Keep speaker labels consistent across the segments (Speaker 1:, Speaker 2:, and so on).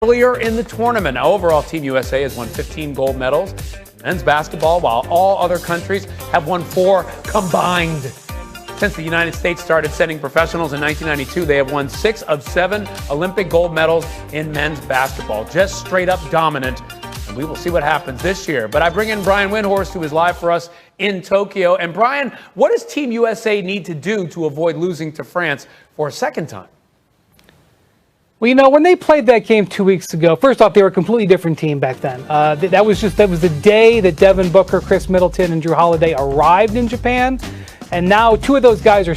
Speaker 1: earlier in the tournament. Now, overall, Team USA has won 15 gold medals in men's basketball, while all other countries have won 4 combined. Since the United States started sending professionals in 1992, they have won 6 of 7 Olympic gold medals in men's basketball. Just straight up dominant. And we will see what happens this year. But I bring in Brian Windhorst, who is live for us in Tokyo. And Brian, what does Team USA need to do to avoid losing to France for a second time?
Speaker 2: Well, you know, when they played that game 2 weeks ago, first off, they were a completely different team back then. That was the day that Devin Booker, Chris Middleton, and Drew Holiday arrived in Japan. And now 2 of those guys are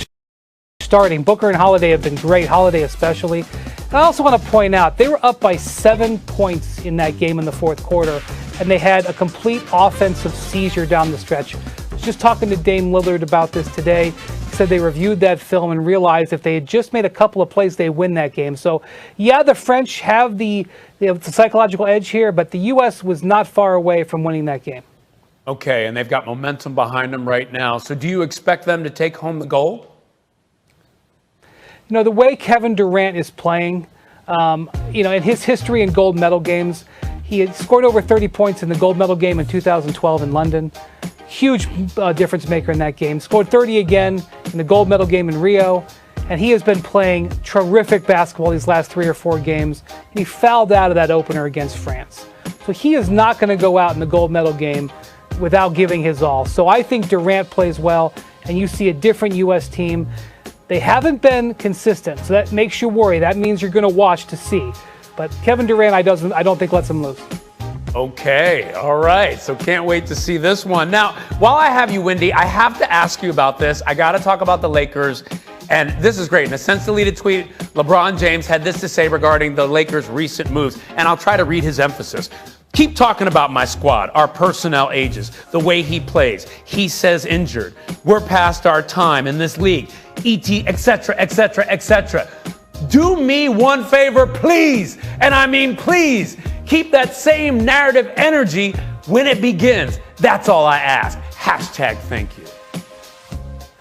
Speaker 2: starting. Booker and Holiday have been great, Holiday especially. And I also want to point out, they were up by 7 points in that game in the fourth quarter, and they had a complete offensive seizure down the stretch. I was just talking to Dame Lillard about this today. He said they reviewed that film and realized if they had just made a couple of plays, they'd win that game. So, yeah, the French have the psychological edge here, but the U.S. was not far away from winning that game.
Speaker 1: Okay, and they've got momentum behind them right now. So do you expect them to take home the gold?
Speaker 2: You know, the way Kevin Durant is playing, in his history in gold medal games, he had scored over 30 points in the gold medal game in 2012 in London. Huge difference maker in that game. Scored 30 again in the gold medal game in Rio. And he has been playing terrific basketball these last 3 or 4 games. And he fouled out of that opener against France. So he is not going to go out in the gold medal game without giving his all. So I think Durant plays well, and you see a different U.S. team. They haven't been consistent, so that makes you worry. That means you're going to watch to see. But Kevin Durant, I don't think lets him lose.
Speaker 1: Okay, all right. So can't wait to see this one. Now, while I have you, Wendy, I have to ask you about this. I got to talk about the Lakers. And this is great. In a since-deleted tweet, LeBron James had this to say regarding the Lakers' recent moves. And I'll try to read his emphasis. Keep talking about my squad, our personnel ages, the way he plays. He says injured. We're past our time in this league. E.T., etc., etc., etc. Do me one favor, please. And I mean, please. Keep that same narrative energy when it begins. That's all I ask. Hashtag thank you.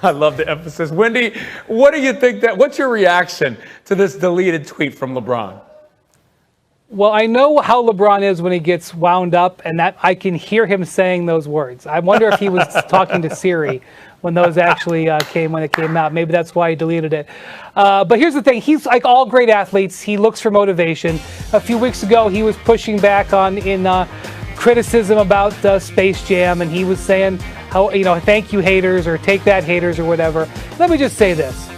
Speaker 1: I love the emphasis. Wendy, what do you think what's your reaction to this deleted tweet from LeBron?
Speaker 2: Well, I know how LeBron is when he gets wound up, and that I can hear him saying those words. I wonder if he was talking to Siri when those actually came out. Maybe that's why he deleted it. But here's the thing. He's like all great athletes. He looks for motivation. A few weeks ago, he was pushing back in criticism about Space Jam, and he was saying how, thank you haters, or take that haters, or whatever. Let me just say this.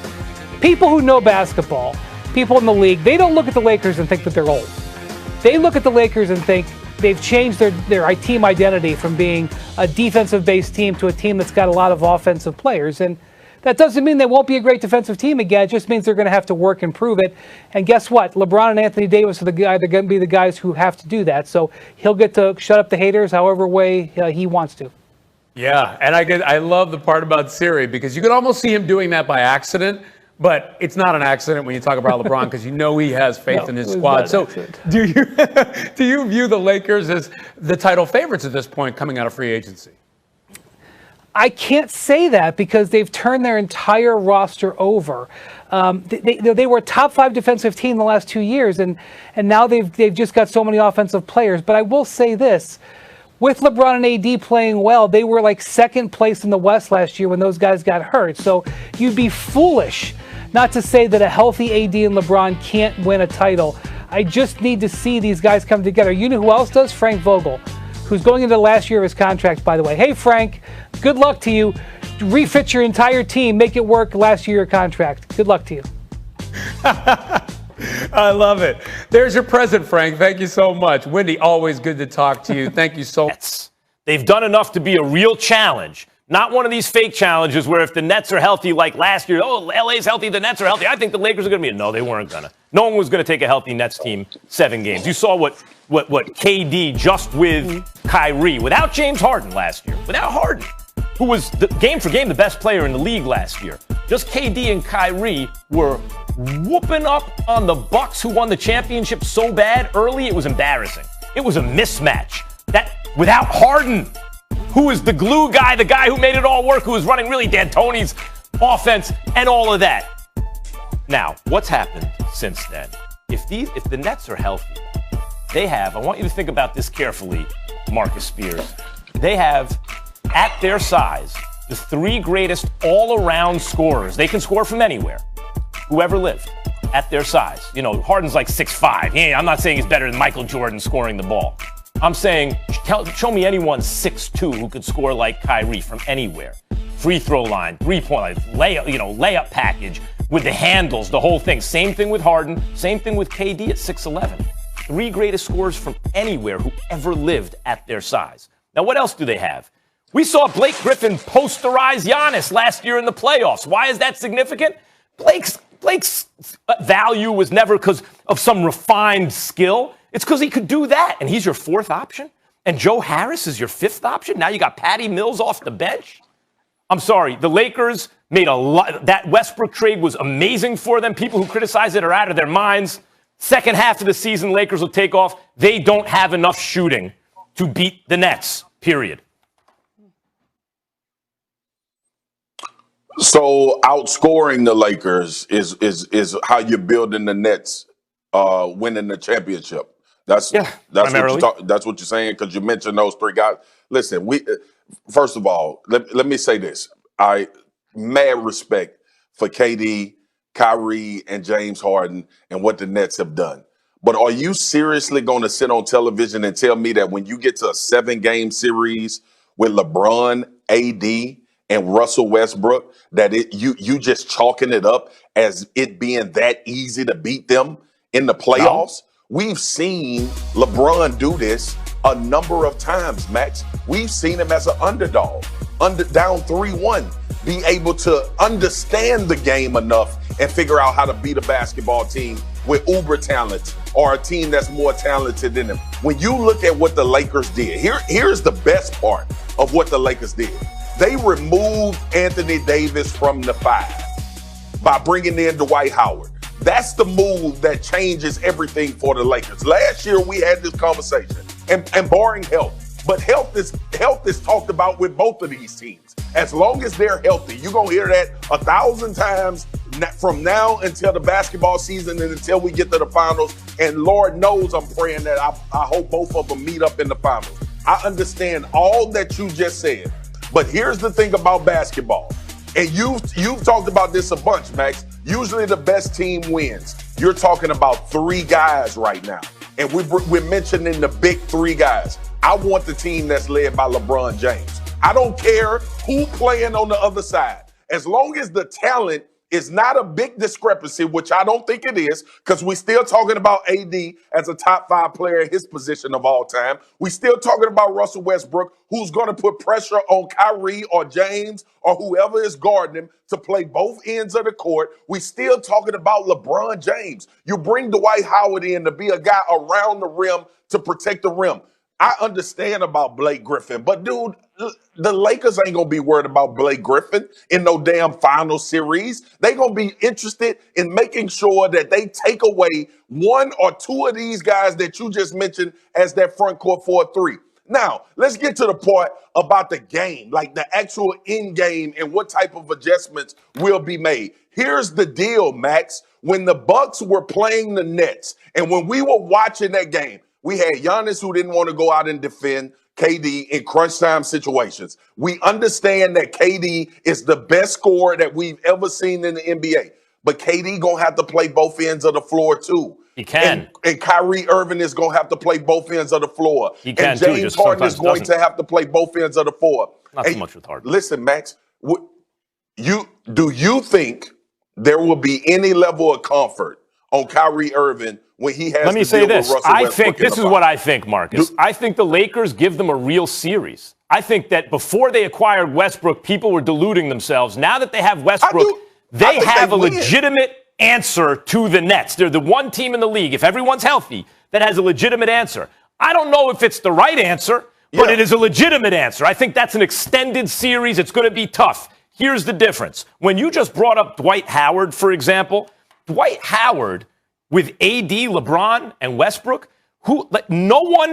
Speaker 2: People who know basketball, people in the league, they don't look at the Lakers and think that they're old. They look at the Lakers and think they've changed their team identity from being a defensive-based team to a team that's got a lot of offensive players. And that doesn't mean they won't be a great defensive team again. It just means they're going to have to work and prove it. And guess what? LeBron and Anthony Davis are they're going to be the guys who have to do that. So he'll get to shut up the haters however way he wants to.
Speaker 1: Yeah, and I love the part about Siri, because you could almost see him doing that by accident. But it's not an accident when you talk about LeBron, because he has faith in his squad. So do you view the Lakers as the title favorites at this point coming out of free agency?
Speaker 2: I can't say that because they've turned their entire roster over. They were a top 5 defensive team the last 2 years, and now they've just got so many offensive players. But I will say this. With LeBron and AD playing well, they were like second place in the West last year when those guys got hurt. So you'd be foolish not to say that a healthy AD and LeBron can't win a title. I just need to see these guys come together. You know who else does? Frank Vogel, who's going into the last year of his contract, by the way. Hey, Frank, good luck to you. Refit your entire team. Make it work last year of your contract. Good luck to you.
Speaker 1: I love it. There's your present, Frank. Thank you so much. Wendy, always good to talk to you. Thank you so much.
Speaker 3: They've done enough to be a real challenge. Not one of these fake challenges where if the Nets are healthy like last year, LA's healthy, the Nets are healthy. I think the Lakers are going to be. No, they weren't going to. No one was going to take a healthy Nets team 7 games. You saw what KD just with Kyrie, without James Harden last year, without Harden, who was game for game the best player in the league last year. Just KD and Kyrie were whooping up on the Bucks, who won the championship so bad early it was embarrassing. It was a mismatch. That without Harden, who is the glue guy, the guy who made it all work, who was running really D'Antoni's offense and all of that. Now, what's happened since then? If the Nets are healthy, they have, I want you to think about this carefully, Marcus Spears. They have, at their size, the 3 greatest all-around scorers. They can score from anywhere. Whoever lived at their size. You know, Harden's like 6'5". Yeah, I'm not saying he's better than Michael Jordan scoring the ball. I'm saying, show me anyone 6'2" who could score like Kyrie from anywhere. Free throw line, three-point line, layup package with the handles, the whole thing. Same thing with Harden. Same thing with KD at 6'11". 3 greatest scorers from anywhere who ever lived at their size. Now, what else do they have? We saw Blake Griffin posterize Giannis last year in the playoffs. Why is that significant? Blake's value was never because of some refined skill. It's because he could do that, and he's your 4th option. And Joe Harris is your 5th option. Now you got Patty Mills off the bench. I'm sorry, the Lakers made a lot. That Westbrook trade was amazing for them. People who criticize it are out of their minds. Second half of the season, Lakers will take off. They don't have enough shooting to beat the Nets, period.
Speaker 4: So outscoring the Lakers is how you're building the Nets winning the championship. That's what you're saying, because you mentioned those 3 guys. Listen, first of all, let me say this. I mad respect for KD, Kyrie, and James Harden and what the Nets have done. But are you seriously going to sit on television and tell me that when you get to a 7-game series with LeBron, AD, and Russell Westbrook, that you just chalking it up as it being that easy to beat them in the playoffs? No. We've seen LeBron do this a number of times, Max. We've seen him as an underdog, down 3-1, be able to understand the game enough and figure out how to beat a basketball team with uber talent or a team that's more talented than them. When you look at what the Lakers did, here's the best part of what the Lakers did. They removed Anthony Davis from the 5 by bringing in Dwight Howard. That's the move that changes everything for the Lakers. Last year, we had this conversation, and barring health. But health is talked about with both of these teams. As long as they're healthy, you're going to hear that 1,000 times from now until the basketball season and until we get to the finals. And Lord knows I'm praying that I hope both of them meet up in the finals. I understand all that you just said. But here's the thing about basketball. And you've talked about this a bunch, Max. Usually the best team wins. You're talking about 3 guys right now. And we're mentioning the big 3 guys. I want the team that's led by LeBron James. I don't care who playing on the other side. As long as the talent is not a big discrepancy, which I don't think it is, because we're still talking about AD as a top 5 player in his position of all time. We're still talking about Russell Westbrook, who's going to put pressure on Kyrie or James or whoever is guarding him to play both ends of the court. We're still talking about LeBron James. You bring Dwight Howard in to be a guy around the rim to protect the rim. I understand about Blake Griffin, but dude, the Lakers ain't going to be worried about Blake Griffin in no damn final series. They're going to be interested in making sure that they take away 1 or 2 of these guys that you just mentioned as that front court 4-3. Now, let's get to the part about the game, like the actual end game and what type of adjustments will be made. Here's the deal, Max. When the Bucks were playing the Nets and when we were watching that game, we had Giannis who didn't want to go out and defend KD in crunch time situations. We understand that KD is the best scorer that we've ever seen in the NBA. But KD going to have to play both ends of the floor too.
Speaker 3: He can.
Speaker 4: And Kyrie Irving is going to have to play both ends of the floor.
Speaker 3: He can
Speaker 4: and James Harden is going to have to play both ends of the floor.
Speaker 3: Not so much with Harden.
Speaker 4: Listen, Max, do you think there will be any level of comfort on Kyrie Irving when he has
Speaker 3: Let me
Speaker 4: to
Speaker 3: say
Speaker 4: deal
Speaker 3: this.
Speaker 4: with Russell
Speaker 3: I
Speaker 4: Westbrook
Speaker 3: think this is what I think, Marcus. I think the Lakers give them a real series. I think that before they acquired Westbrook, people were deluding themselves. Now that they have Westbrook, they have a legitimate answer to the Nets. They're the one team in the league, if everyone's healthy, that has a legitimate answer. I don't know if it's the right answer, but it is a legitimate answer. I think that's an extended series. It's going to be tough. Here's the difference. When you just brought up Dwight Howard, for example, Dwight Howard with AD, LeBron, and Westbrook, no one